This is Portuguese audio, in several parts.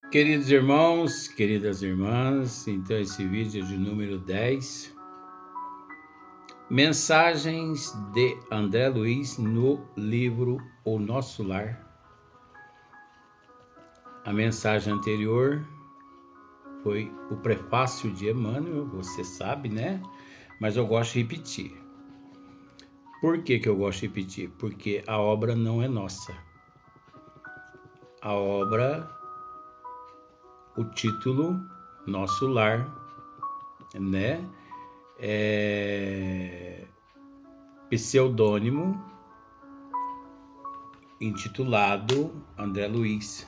Queridos irmãos, queridas irmãs, então esse vídeo é de número 10. Mensagens de André Luiz no livro O Nosso Lar. A mensagem anterior foi o prefácio de Emmanuel, você sabe, né? Mas eu gosto de repetir. Por que eu gosto de repetir? Porque a obra não é nossa. A obra, o título, Nosso Lar, né? Pseudônimo intitulado André Luiz,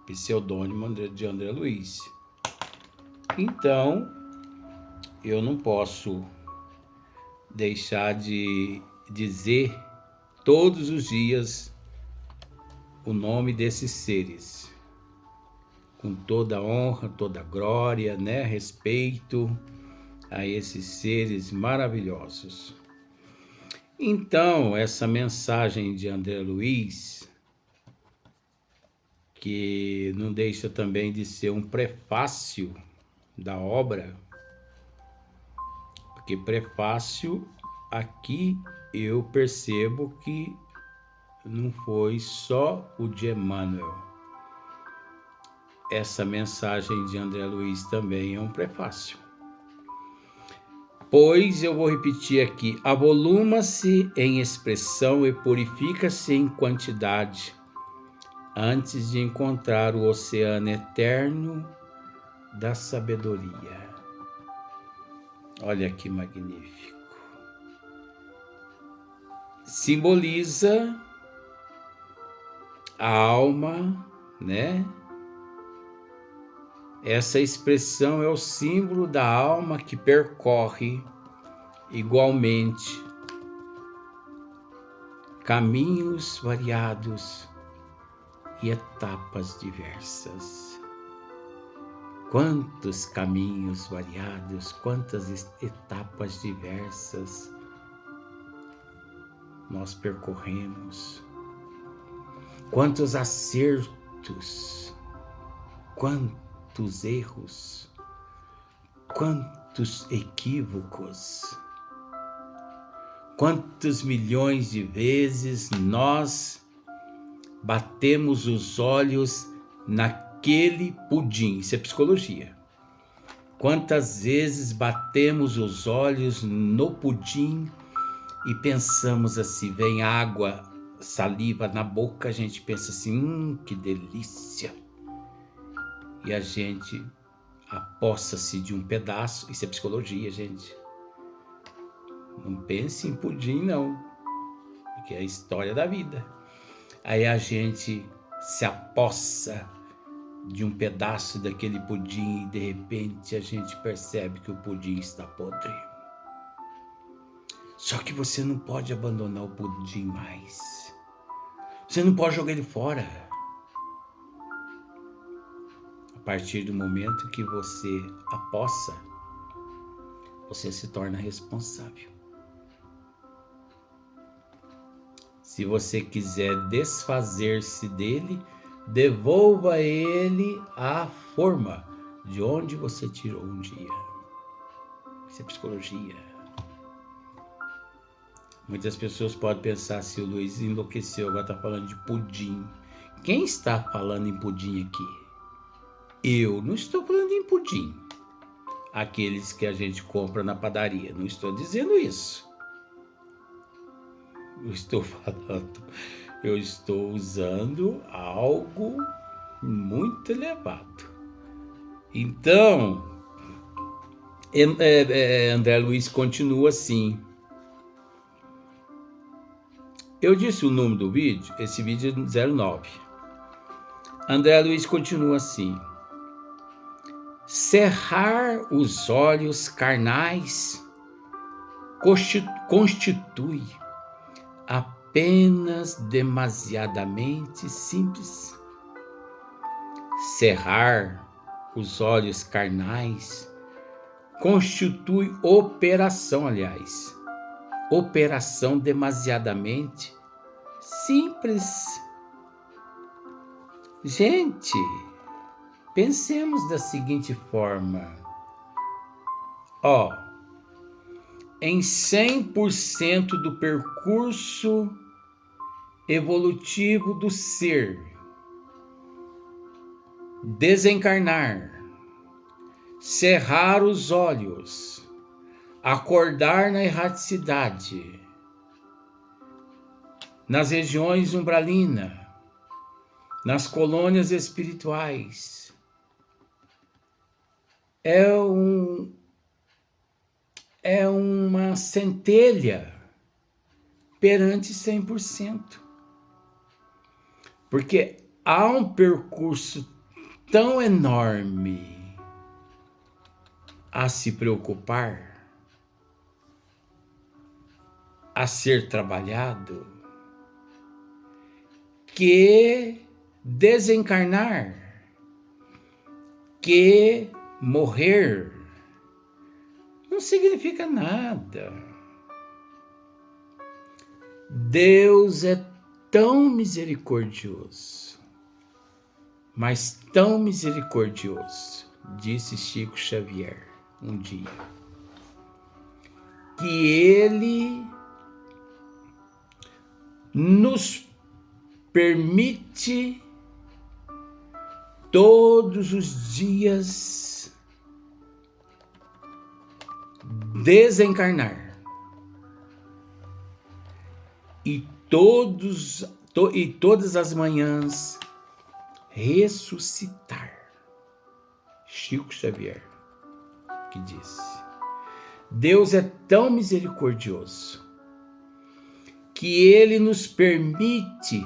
pseudônimo de André Luiz. Então, eu não posso deixar de dizer todos os dias o nome desses seres, com toda honra, toda glória, né? Respeito a esses seres maravilhosos. Então, essa mensagem de André Luiz, que não deixa também de ser um prefácio da obra, porque prefácio aqui eu percebo que não foi só o de Emmanuel. Essa mensagem de André Luiz também é um prefácio. Pois eu vou repetir aqui: avoluma-se em expressão e purifica-se em quantidade, antes de encontrar o oceano eterno da sabedoria. Olha que magnífico. Simboliza a alma, né? Essa expressão é o símbolo da alma que percorre igualmente caminhos variados e etapas diversas. Quantos caminhos variados, quantas etapas diversas nós percorremos, quantos acertos, quantos erros, quantos equívocos, quantos milhões de vezes nós batemos os olhos naquele pudim. Isso é psicologia. Quantas vezes batemos os olhos no pudim e pensamos assim, vem água, saliva na boca, a gente pensa assim, que delícia. E a gente apossa-se de um pedaço. Isso é psicologia, gente. Não pense em pudim, não, porque é a história da vida. Aí a gente se apossa de um pedaço daquele pudim e de repente a gente percebe que o pudim está podre. Só que você não pode abandonar o pudim mais. Você não pode jogar ele fora. A partir do momento que você apossa, você se torna responsável. Se você quiser desfazer-se dele, devolva ele à forma de onde você tirou um dia. Isso é psicologia. Muitas pessoas podem pensar se o Luiz enlouqueceu, agora está falando de pudim. Quem está falando em pudim aqui? Eu não estou falando em pudim. Aqueles que a gente compra na padaria. Não estou dizendo isso. Eu estou usando algo muito elevado. Então, André Luiz continua assim. Eu disse o nome do vídeo, esse vídeo é 09. André Luiz continua assim. Cerrar os olhos carnais constitui apenas demasiadamente simples. Cerrar os olhos carnais constitui operação demasiadamente simples. Gente, Pensemos da seguinte forma. Em 100% do percurso evolutivo do ser, desencarnar, cerrar os olhos, acordar na erraticidade, nas regiões umbralinas, nas colônias espirituais, é uma centelha perante 100%. Porque há um percurso tão enorme a se preocupar, a ser trabalhado, que desencarnar, que morrer, não significa nada. Deus é tão misericordioso, mas tão misericordioso, disse Chico Xavier um dia, que Ele nos permite todos os dias desencarnar e todas as manhãs ressuscitar. Chico Xavier que disse: Deus é tão misericordioso que Ele nos permite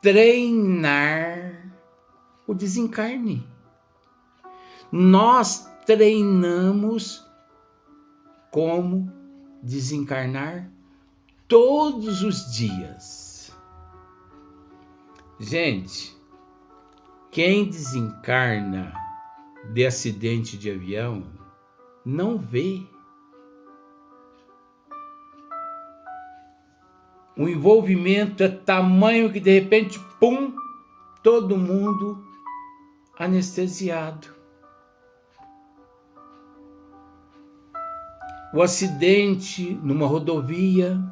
treinar o desencarne. Nós treinamos como desencarnar todos os dias. Gente, quem desencarna de acidente de avião não vê. O envolvimento é tamanho que de repente, pum, todo mundo anestesiado. O acidente numa rodovia,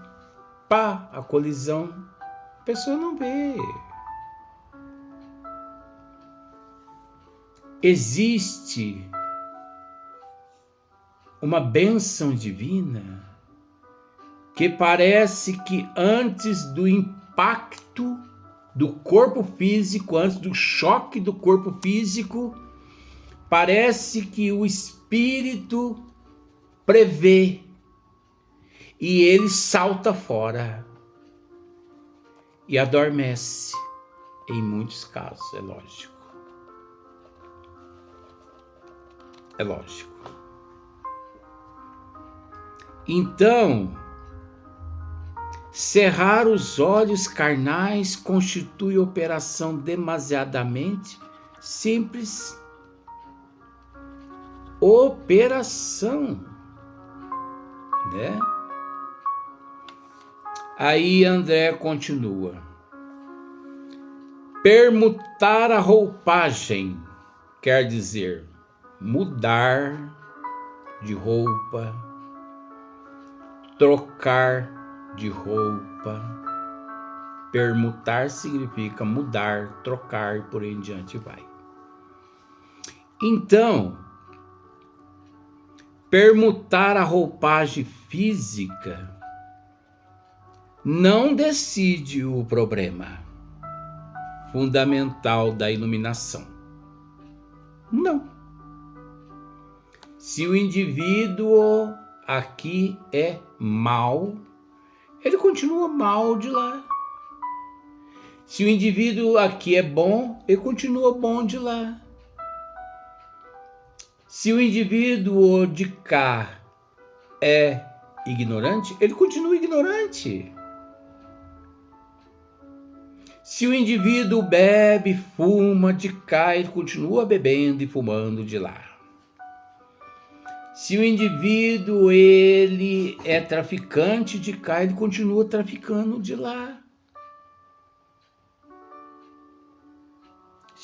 pá, a colisão, a pessoa não vê. Existe uma bênção divina que parece que antes do impacto do corpo físico, antes do choque do corpo físico, parece que o espírito prevê e ele salta fora e adormece, em muitos casos, é lógico. É lógico. Então, cerrar os olhos carnais constitui operação demasiadamente simples. Operação, né? Aí André continua. Permutar a roupagem quer dizer mudar de roupa, trocar de roupa. Permutar significa mudar, trocar e por aí em diante vai. Então, permutar a roupagem física não decide o problema fundamental da iluminação. Não. Se o indivíduo aqui é mau, ele continua mal de lá. Se o indivíduo aqui é bom, ele continua bom de lá. Se o indivíduo de cá é ignorante, ele continua ignorante. Se o indivíduo bebe, fuma de cá, ele continua bebendo e fumando de lá. Se o indivíduo ele é traficante de cá, ele continua traficando de lá.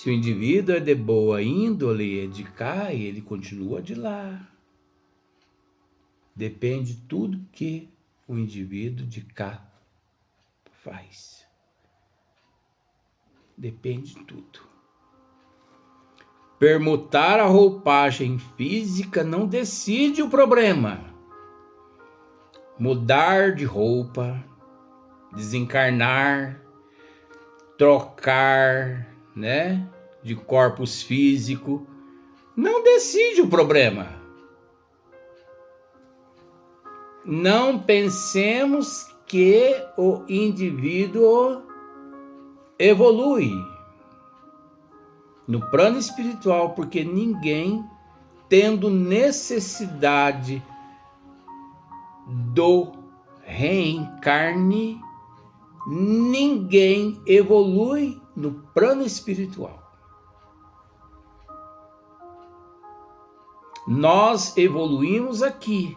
Se o indivíduo é de boa índole, é de cá, ele continua de lá. Depende de tudo que o indivíduo de cá faz. Depende de tudo. Permutar a roupagem física não decide o problema. Mudar de roupa, desencarnar, trocar, né, de corpos físicos, não decide o problema. Não pensemos que o indivíduo evolui no plano espiritual, porque ninguém, tendo necessidade do reencarne, ninguém evolui no plano espiritual. Nós evoluímos aqui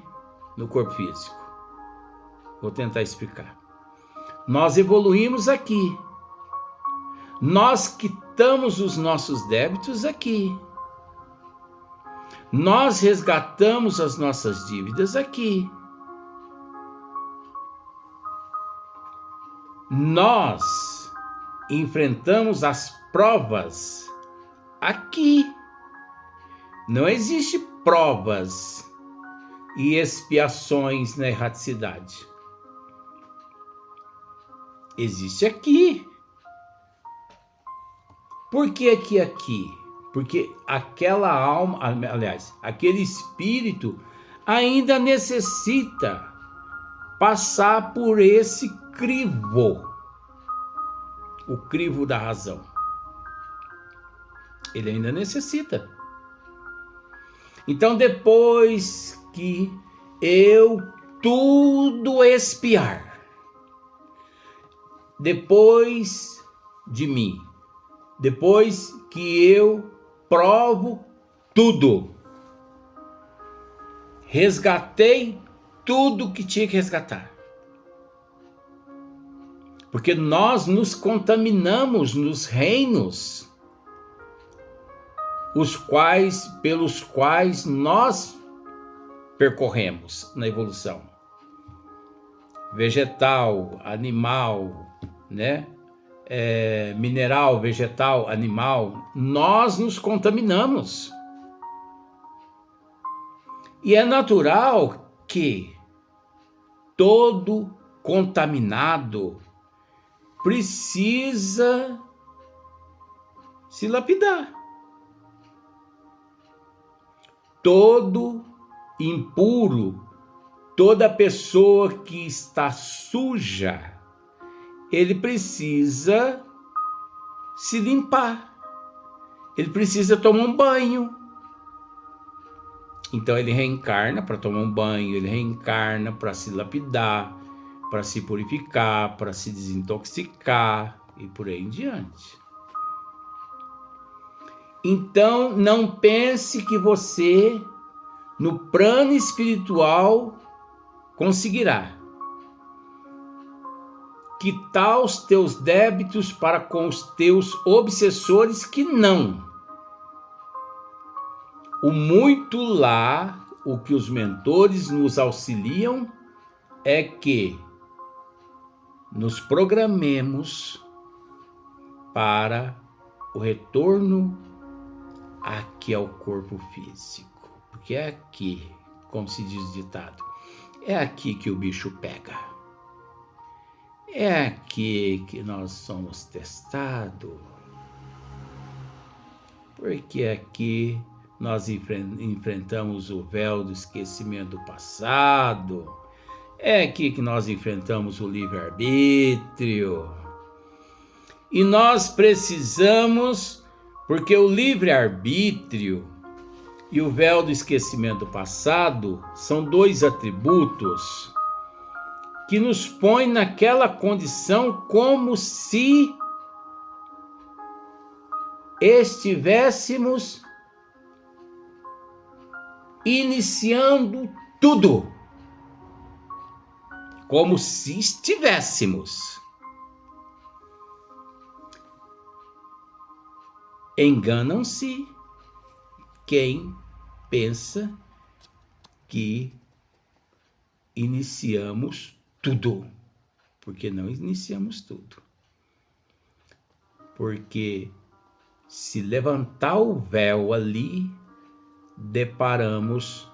no corpo físico. Vou tentar explicar. Nós evoluímos aqui. Nós quitamos os nossos débitos aqui. Nós resgatamos as nossas dívidas aqui. Nós enfrentamos as provas aqui. Não existe provas e expiações na erraticidade. Existe aqui. Por que aqui? Porque aquela alma, aliás, aquele espírito ainda necessita passar por esse crivo, o crivo da razão. Ele ainda necessita. Então, depois que eu tudo expiar, depois de mim, depois que eu provo tudo, resgatei tudo que tinha que resgatar. Porque nós nos contaminamos nos reinos pelos quais nós percorremos na evolução. Vegetal, animal, né? Mineral, vegetal, animal, nós nos contaminamos. E é natural que todo contaminado precisa se lapidar. Todo impuro, toda pessoa que está suja, ele precisa se limpar. Ele precisa tomar um banho. Então ele reencarna para tomar um banho, ele reencarna para se lapidar, para se purificar, para se desintoxicar e por aí em diante. Então não pense que você, no plano espiritual, conseguirá quitar os teus débitos para com os teus obsessores, que não. O muito lá, o que os mentores nos auxiliam é que nos programemos para o retorno aqui ao corpo físico. Porque é aqui, como se diz o ditado, é aqui que o bicho pega. É aqui que nós somos testados. Porque aqui nós enfrentamos o véu do esquecimento do passado. É aqui que nós enfrentamos o livre-arbítrio. E nós precisamos, porque o livre-arbítrio e o véu do esquecimento do passado são dois atributos que nos põem naquela condição como se estivéssemos iniciando tudo. Como se estivéssemos. Enganam-se quem pensa que iniciamos tudo, porque não iniciamos tudo. Porque se levantar o véu ali, deparamos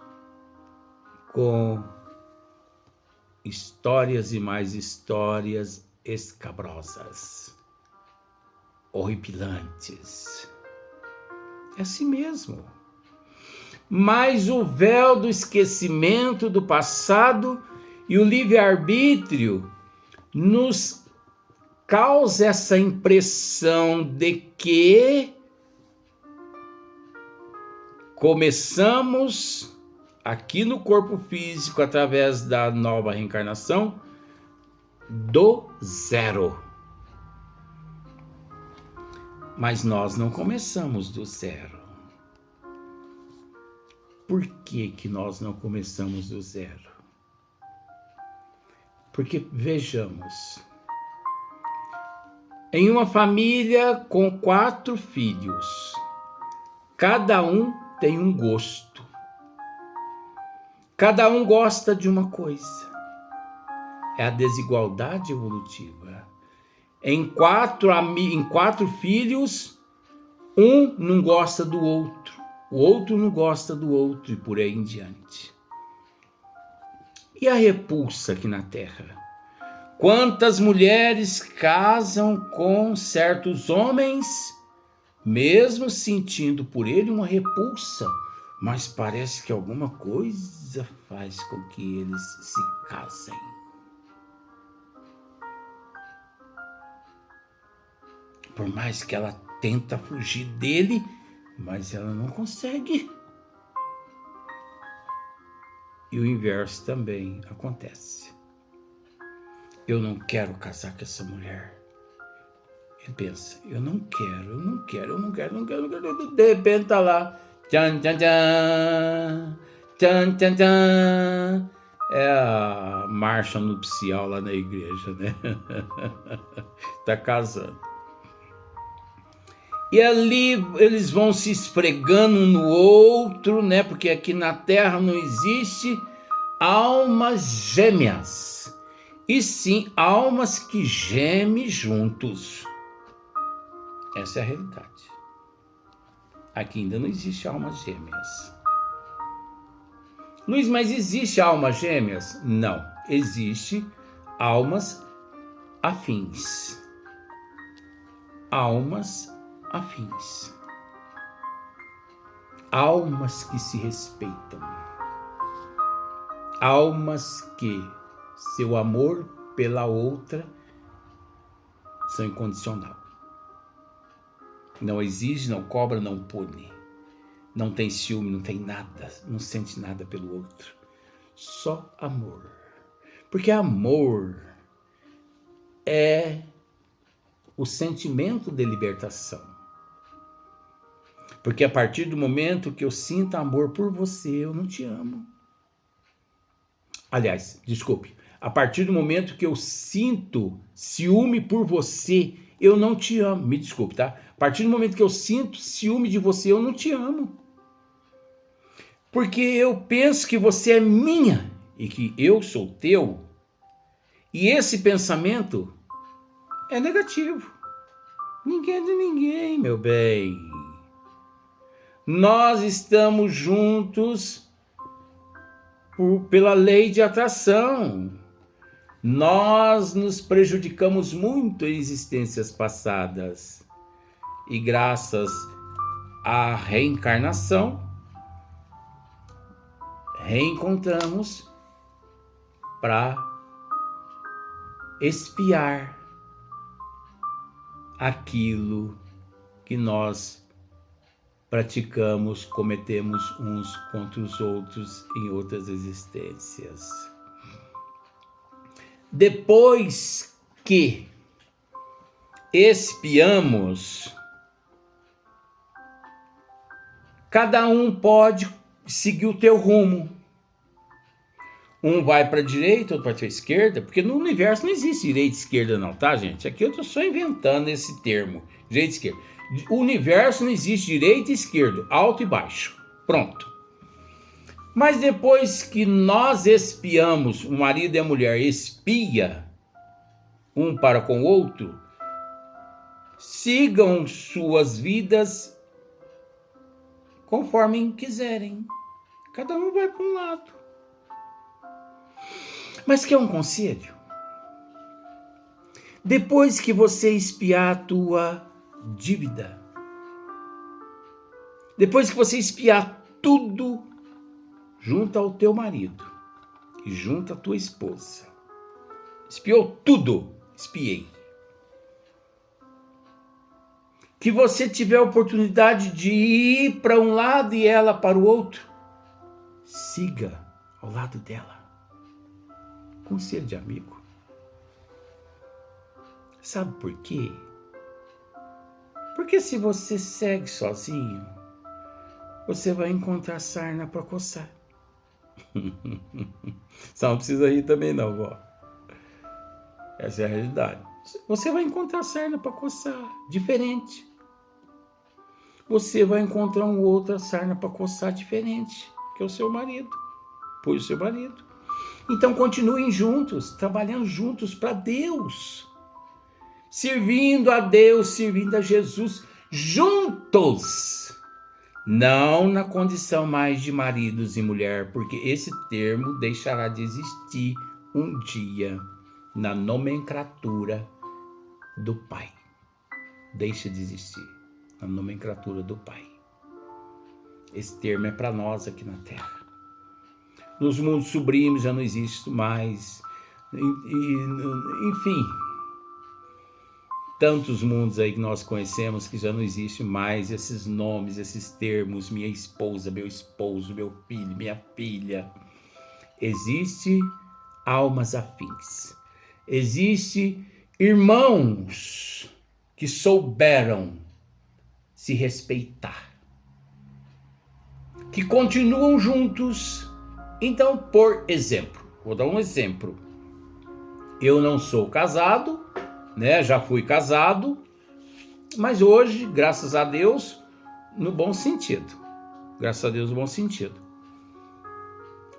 com histórias e mais histórias escabrosas, horripilantes. É assim mesmo. Mas o véu do esquecimento do passado e o livre-arbítrio nos causa essa impressão de que começamos aqui no corpo físico, através da nova reencarnação, do zero. Mas nós não começamos do zero. Por que que nós não começamos do zero? Porque, vejamos, em uma família com 4 filhos, cada um tem um gosto. Cada um gosta de uma coisa. É a desigualdade evolutiva. Em 4 filhos, um não gosta do outro, o outro não gosta do outro e por aí em diante. E a repulsa aqui na Terra? Quantas mulheres casam com certos homens, mesmo sentindo por ele uma repulsa, mas parece que alguma coisa faz com que eles se casem. Por mais que ela tenta fugir dele, mas ela não consegue. E o inverso também acontece. Eu não quero casar com essa mulher. Ele pensa, eu não quero. De repente tá lá. Tchan, tchan, tchan. Tchan, tchan, tchan. É a marcha nupcial lá na igreja, né? Tá casando. E ali eles vão se esfregando um no outro, né? Porque aqui na Terra não existe almas gêmeas, e sim almas que gemem juntos. Essa é a realidade. Aqui ainda não existe almas gêmeas. Luiz, mas existe almas gêmeas? Não, existe almas afins. Almas afins. Almas que se respeitam. Almas que seu amor pela outra são incondicional. Não exige, não cobra, não pune. Não tem ciúme, não tem nada, não sente nada pelo outro. Só amor. Porque amor é o sentimento de libertação. Porque a partir do momento que eu sinto amor por você, eu não te amo. Aliás, desculpe. A partir do momento que eu sinto ciúme por você, eu não te amo. Me desculpe, tá? A partir do momento que eu sinto ciúme de você, eu não te amo. Porque eu penso que você é minha e que eu sou teu. E esse pensamento é negativo. Ninguém é de ninguém, meu bem. Nós estamos juntos pela lei de atração. Nós nos prejudicamos muito em existências passadas. E graças à reencarnação, reencontramos para expiar aquilo que nós praticamos, cometemos uns contra os outros em outras existências. Depois que expiamos, cada um pode seguir o teu rumo. Um vai para a direita, outro vai para a esquerda, porque no universo não existe direita e esquerda não, tá, gente? Aqui eu estou só inventando esse termo, direita e esquerda. O universo não existe direita e esquerda, alto e baixo. Pronto. Mas depois que nós espiamos, o marido e a mulher espia um para com o outro, sigam suas vidas conforme quiserem. Cada um vai para um lado. Mas quer um conselho? Depois que você espiar a tua dívida, depois que você espiar tudo, junta ao teu marido e junta a tua esposa. Espiou tudo, espiei. Que você tiver a oportunidade de ir para um lado e ela para o outro, siga ao lado dela. Conselho de amigo. Sabe por quê? Porque se você segue sozinho, você vai encontrar sarna para coçar. Só não precisa rir também não, vó. Essa é a realidade. Você vai encontrar sarna para coçar, diferente. Você vai encontrar outra sarna para coçar diferente, que é o seu marido. Foi o seu marido. Então continuem juntos, trabalhando juntos para Deus. Servindo a Deus, servindo a Jesus, juntos. Não na condição mais de maridos e mulher, porque esse termo deixará de existir um dia na nomenclatura do Pai. Deixa de existir na nomenclatura do Pai. Esse termo é para nós aqui na Terra. Nos mundos sublimes já não existe mais. Enfim, tantos mundos aí que nós conhecemos que já não existe mais esses nomes, esses termos, minha esposa, meu esposo, meu filho, minha filha. Existe almas afins. Existe irmãos que souberam se respeitar, que continuam juntos. Então, por exemplo, vou dar um exemplo. Eu não sou casado, né? Já fui casado, mas hoje, graças a Deus, no bom sentido. Graças a Deus, no bom sentido.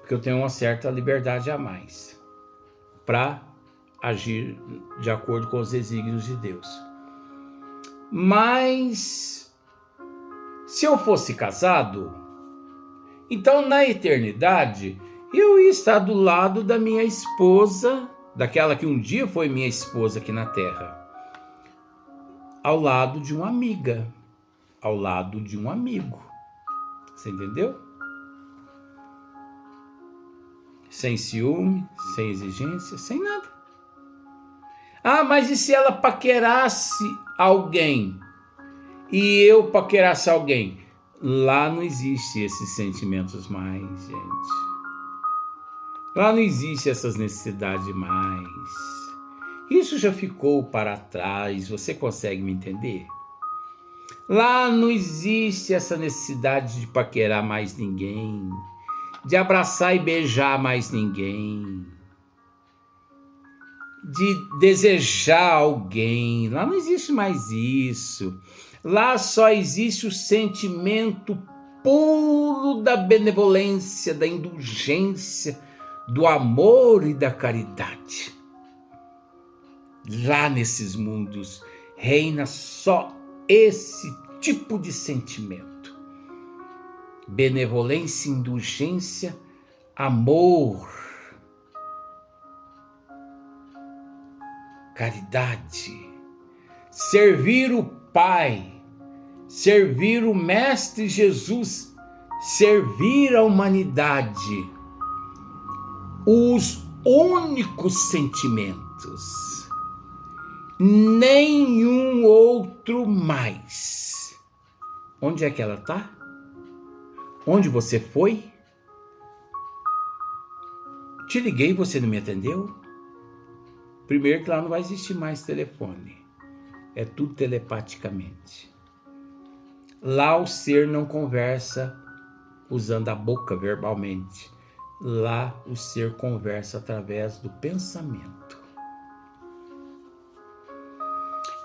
Porque eu tenho uma certa liberdade a mais para agir de acordo com os desígnios de Deus. Mas, se eu fosse casado, então na eternidade, eu ia estar do lado da minha esposa, daquela que um dia foi minha esposa aqui na Terra, ao lado de uma amiga, ao lado de um amigo. Você entendeu? Sem ciúme, sem exigência, sem nada. Ah, mas e se ela paquerasse alguém e eu paquerasse alguém? Lá não existe esses sentimentos mais, gente. Lá não existe essas necessidades mais. Isso já ficou para trás, você consegue me entender? Lá não existe essa necessidade de paquerar mais ninguém, de abraçar e beijar mais ninguém, de desejar alguém. Lá não existe mais isso. Lá só existe o sentimento puro da benevolência, da indulgência, do amor e da caridade. Lá nesses mundos reina só esse tipo de sentimento. Benevolência, indulgência, amor, caridade. Servir o Pai, servir o Mestre Jesus, servir a humanidade. Os únicos sentimentos, nenhum outro mais. Onde é que ela está? Onde você foi? Te liguei e você não me atendeu? Primeiro que lá não vai existir mais telefone. É tudo telepaticamente. Lá o ser não conversa usando a boca verbalmente. Lá o ser conversa através do pensamento.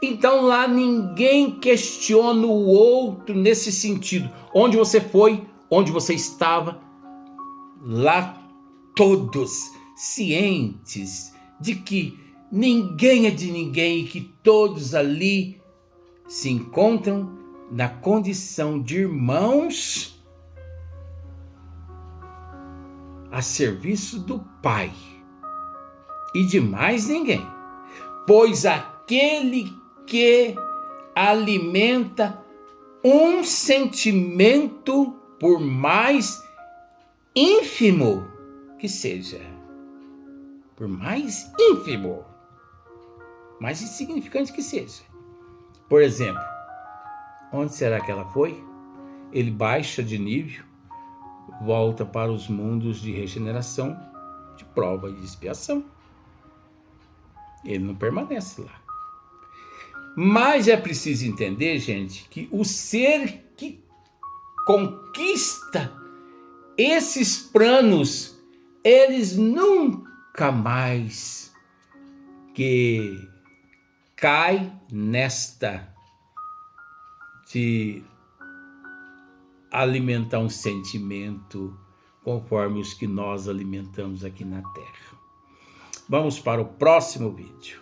Então lá ninguém questiona o outro nesse sentido. Onde você foi, onde você estava, lá todos cientes de que ninguém é de ninguém e que todos ali se encontram na condição de irmãos a serviço do Pai e de mais ninguém. Pois aquele que alimenta um sentimento, por mais ínfimo que seja, por mais ínfimo, mais insignificante que seja. Por exemplo, onde será que ela foi? Ele baixa de nível, volta para os mundos de regeneração, de prova e de expiação. Ele não permanece lá. Mas é preciso entender, gente, que o ser que conquista esses planos, eles nunca mais que cai nesta de alimentar um sentimento conforme os que nós alimentamos aqui na Terra. Vamos para o próximo vídeo.